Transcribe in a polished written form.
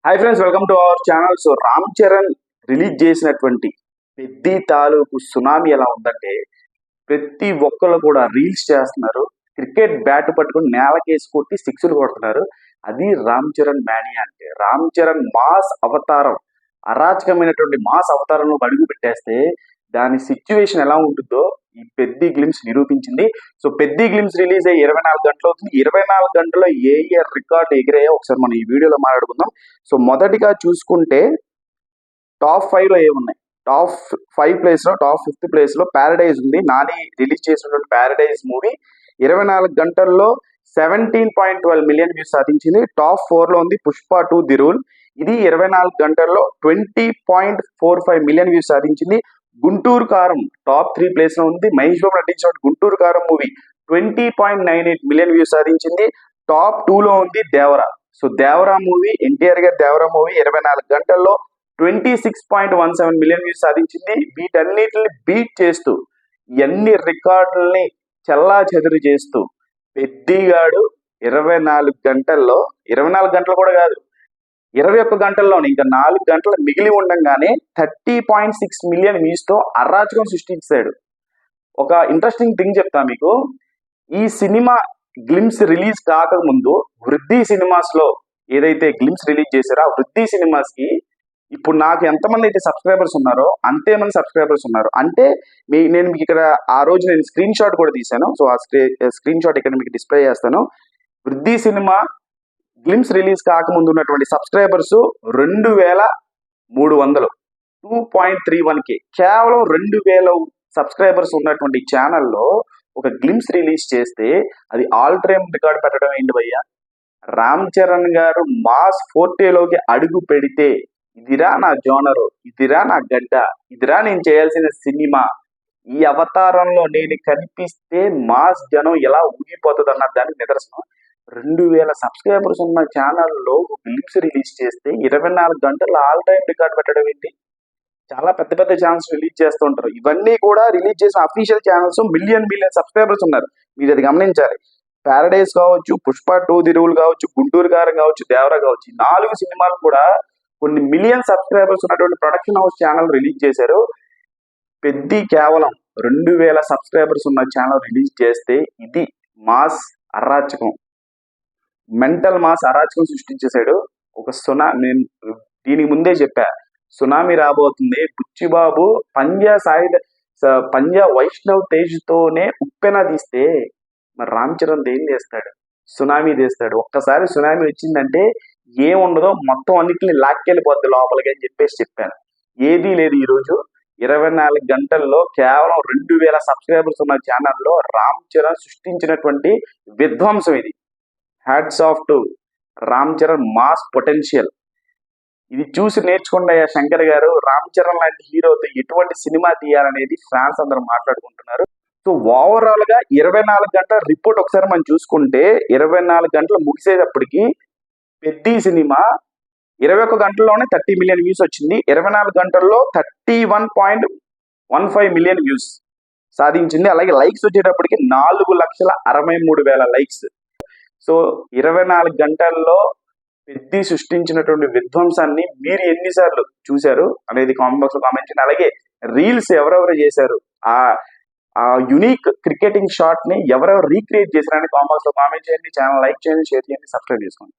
Hi friends, welcome to our channel. So Ram Charan release చేసినటువంటి పెద్ది తాలూకు tsunami ఎలా ఉందంటే, ప్రతి ఒక్కరు కూడా రీల్స్ చేస్తున్నారు. క్రికెట్ బ్యాట్ పట్టుకుని నేలకేసి కొట్టి సిక్స్లు కొడుతున్నారు. అది రామ్ చరణ్ మేనియా అంటే. రామ్ చరణ్ మాస్ అవతారం, అరాచకమైనటువంటి మాస్ అవతారంలో అడుగు పెట్టేస్తే దాని సిచ్యువేషన్ ఎలా ఉంటుందో ఈ పెద్ది గ్లిమ్స్ నిరూపించింది. సో పెద్ది గ్లిమ్స్ రిలీజ్ అయ్యి 24 గంటలు అవుతుంది. 24 గంటల్లో ఏ రికార్డు ఎగిరాయో ఒకసారి మనం ఈ వీడియోలో మాట్లాడుకుందాం. సో మొదటిగా చూసుకుంటే టాప్ 5 లో ఏమున్నాయి? టాప్ 5 ప్లేస్ లో, టాప్ 5th ప్లేస్ లో ప్యారడైజ్ ఉంది. నాని రిలీజ్ చేసినటువంటి ప్యారడైజ్ మూవీ 24 గంటల్లో 17.12 మిలియన్ వ్యూస్ సాధించింది. టాప్ 4 లో ఉంది పుష్ప 2 ది రూల్. ఇది 24 గంటల్లో 20.45 మిలియన్ వ్యూస్ సాధించింది. గుంటూరు కారం టాప్ 3 ప్లేస్ లో ఉంది. మహేష్ బాబు నటించిన గుంటూరు కారం మూవీ 20.98 మిలియన్ వ్యూస్ సాధించింది. టాప్ 2 లో ఉంది దేవరా. సో దేవరా మూవీ, ఎన్టీఆర్ గారి దేవరా మూవీ 24 గంటల్లో 26.17 మిలియన్ వ్యూస్ సాధించింది. వీటన్నిటిని బీట్ చేస్తూ, ఎన్ని రికార్డుల్ని చెల్లా చెదురు చేస్తూ పెద్దిగాడు 24 గంటల్లో, 24 గంటలు కూడా కాదు, 21 గంటల్లోనే ఇంకా 4 గంటలు మిగిలి ఉండగానే 30.6 మిలియన్ వ్యూస్ తో అరాచకం సృష్టించాడు. ఒక ఇంట్రెస్టింగ్ థింగ్ చెప్తా మీకు. ఈ సినిమా గ్లిమ్స్ రిలీజ్ కాకముందు వృద్ధి సినిమాస్ లో ఏదైతే గ్లిమ్స్ రిలీజ్ చేశారో ఆ వృద్ధి సినిమాస్ కి ఇప్పుడు నాకు ఎంతమంది అయితే సబ్స్క్రైబర్స్ ఉన్నారో అంతే మంది సబ్స్క్రైబర్స్ ఉన్నారు. అంటే నేను మీకు ఇక్కడ ఆ రోజు నేను స్క్రీన్ షాట్ కూడా తీశాను. సో ఆ స్క్రీన్ షాట్ ఇక్కడ మీకు డిస్ప్లే చేస్తాను. వృద్ధి సినిమా గ్లిమ్స్ రిలీజ్ కాకముందు ఉన్నటువంటి సబ్స్క్రైబర్స్ 2300, 2.31K. కేవలం 2000 సబ్స్క్రైబర్స్ ఉన్నటువంటి ఛానల్లో ఒక గ్లిమ్స్ రిలీజ్ చేస్తే అది ఆల్ టైమ్ రికార్డ్ పెట్టడం ఏంటి భయ్యా? రామ్ చరణ్ గారు మాస్ ఫోర్టేలోకి అడుగు పెడితే ఇదిరా నా జోనరు, ఇదిరా నా గడ్డ, ఇదిరా నేను చేయాల్సిన సినిమా, ఈ అవతారంలో నేను కనిపిస్తే మాస్ జనం ఎలా ఊగిపోతుంది అన్న దానికి నిదర్శనం. 2000 సబ్స్క్రైబర్స్ ఉన్న ఛానల్లో గ్లిమ్స్ రిలీజ్ చేస్తే 24 గంటల్లో ఆల్ టైమ్ రికార్డ్ పెట్టడం ఏంటి? చాలా పెద్ద పెద్ద ఛానల్స్ రిలీజ్ చేస్తూ ఉంటారు. ఇవన్నీ కూడా రిలీజ్ చేసిన అఫీషియల్ ఛానల్స్ మిలియన్ సబ్స్క్రైబర్స్ ఉన్నారు. మీరు అది గమనించాలి. ప్యారడైజ్ కావచ్చు, పుష్ప 2 ది రూల్ కావచ్చు, గుంటూరు కారం కావచ్చు, దేవరా కావచ్చు, ఈ 4 సినిమాలు కూడా కొన్ని మిలియన్ సబ్స్క్రైబర్స్ ఉన్నటువంటి ప్రొడక్షన్ హౌస్ ఛానల్ రిలీజ్ చేశారు. పెద్ది కేవలం 2000 సబ్స్క్రైబర్స్ ఉన్న ఛానల్ రిలీజ్ చేస్తే ఇది మాస్ అరాచకం, మెంటల్ మాస్ అరాచకం సృష్టించేశాడు. ఒక నేను దీనికి ముందే చెప్పా, సునామీ రాబోతుంది. బుచ్చిబాబు పంజా వైష్ణవ్ తేజ్తోనే ఉప్పెన తీస్తే మరి రామ్ చరణ్ దేన్ని చేస్తాడు? సునామీ తీస్తాడు. ఒక్కసారి సునామీ వచ్చిందంటే ఏముండదో మొత్తం అన్నిటిని లాక్కెళ్ళిపోద్ది లోపలికి అని చెప్పాను. ఏదీ లేదు. ఈరోజు 24 గంటల్లో కేవలం 2000 సబ్స్క్రైబర్స్ ఉన్న ఛానల్లో రామ్ చరణ్ సృష్టించినటువంటి విధ్వంసం ఇది. Hats off to Ram Charan mass potential. ఇది చూసి నేర్చుకోండి అయ్యా శంకర్ గారు. రామ్ చరణ్ లాంటి హీరోతో ఎటువంటి సినిమా తీయాలనేది ఫ్యాన్స్ అందరూ మాట్లాడుకుంటున్నారు. సో ఓవరాల్ గా 24 గంటల రిపోర్ట్ ఒకసారి మనం చూసుకుంటే 24 గంటలు ముగిసేటప్పటికి పెద్ది సినిమా 21 గంటల్లోనే 30 మిలియన్ వ్యూస్ వచ్చింది. 24 గంటల్లో 31.15 మిలియన్ వ్యూస్ సాధించింది. అలాగే లైక్స్ వచ్చేటప్పటికి 4,63,000 లైక్స్. సో 24 గంటల్లో పెద్ది సృష్టించినటువంటి విధ్వంసాన్ని మీరు ఎన్నిసార్లు చూశారు అనేది కామెంట్ బాక్స్ లో కామెంట్ చేయండి. అలాగే రీల్స్ ఎవరెవరు చేశారు, ఆ యునిక్ క్రికెటింగ్ షాట్ ని ఎవరెవరు రీక్రియేట్ చేశారని కామెంట్ బాక్స్ లో కామెంట్ చేయండి. ఛానల్ లైక్ చేయండి, షేర్ చేయండి, సబ్స్క్రైబ్ చేసుకోండి.